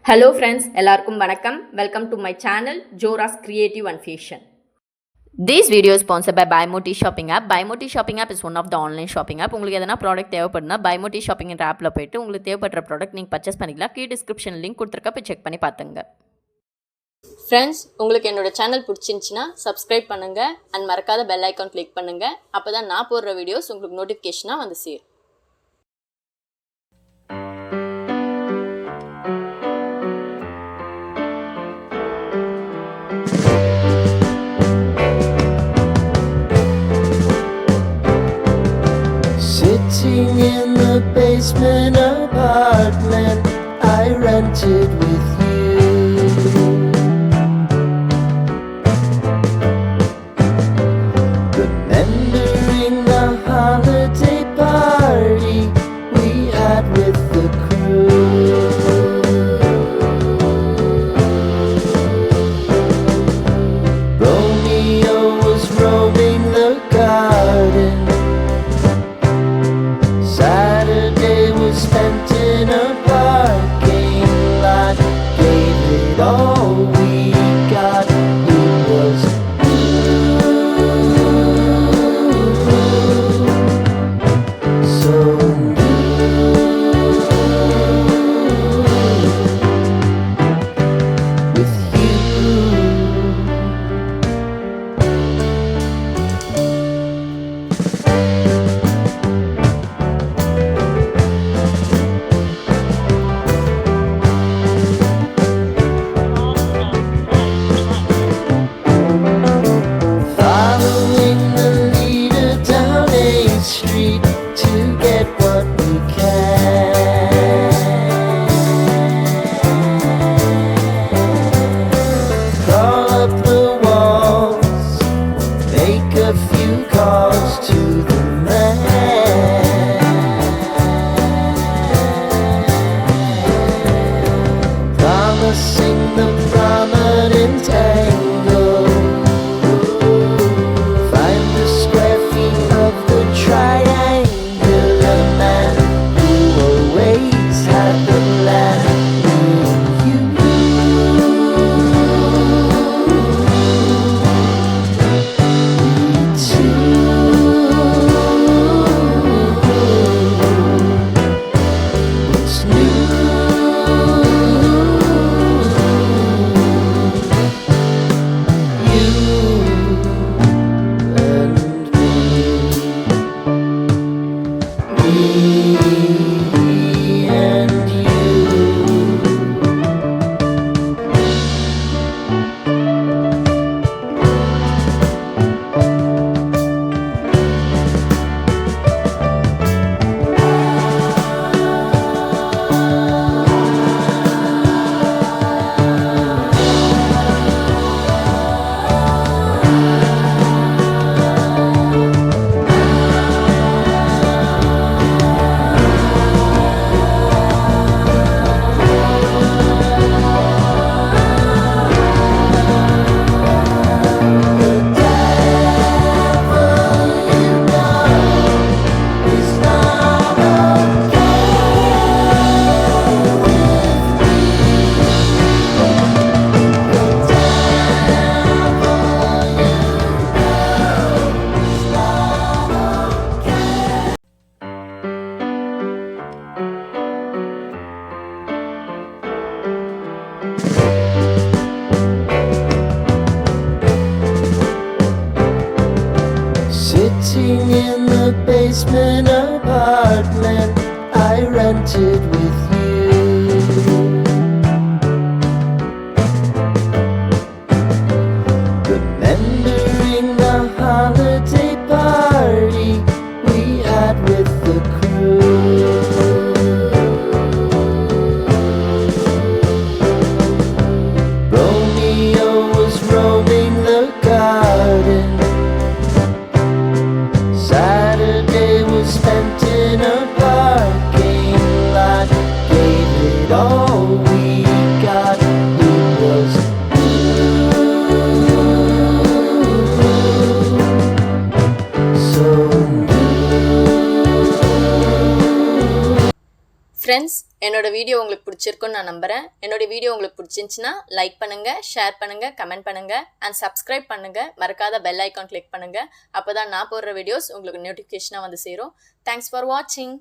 Hello friends, எல்லாருக்கும் வணக்கம். Welcome to my channel Jora's Creative and Fashion. This video is sponsored by BuyMote shopping app. BuyMote shopping app is one of the online shopping app. உங்களுக்கு எதனா product தேவைப்படுனா BuyMote shopping என்ற ஆப்ல போய்ட்டு உங்களுக்கு தேவைப்படுற product நீங்க பர்ச்சேஸ் பண்ணிக்கலாம். கீழ டிஸ்கிரிப்ஷன் லிங்க் கொடுத்திருக்க போய் செக் பண்ணி பாத்துங்க. Friends, உங்களுக்கு என்னோட சேனல் பிடிச்சிருந்துச்சுனா subscribe பண்ணுங்க and மறக்காத bell icon click பண்ணுங்க. அப்பதான் நான் போடுற வீடியோஸ் உங்களுக்கு நோட்டிஃபிகேஷனா வந்து சேரும். Sitting in the basement apartment I rented with you, remembering the holiday party we had with the crew. Romeo was roaming the garden, Saturday was spent in a parking lot. Gave it all we got. It was so with you. Following the leader down 8th Street to get what we can. Crawl up the walls, make a few calls to the man. Promising the prominent angle, find the square feet of the triangular man who always had the plan. You, me too. What's new? You and me, and you. Sitting in the basement apartment I rented with you, remembering the holiday party we had with the crew. Romeo was roaming the garden, Saturday was spent in a parking lot. Video உங்களுக்கு பிடிச்சிருக்குன்னு நான் நம்புகிறேன். என்னோட video உங்களுக்கு பிடிச்சிருந்துச்சுன்னா like பண்ணுங்கள், share பண்ணுங்கள், comment பண்ணுங்கள் அண்ட் சப்ஸ்கிரைப் பண்ணுங்கள். மறக்காத பெல் ஐக்கான் கிளிக் பண்ணுங்கள். அப்போ தான் நான் போடுற வீடியோஸ் உங்களுக்கு நோட்டிஃபிகேஷனாக வந்து சேரும். தேங்க்ஸ் ஃபார் வாட்சிங்.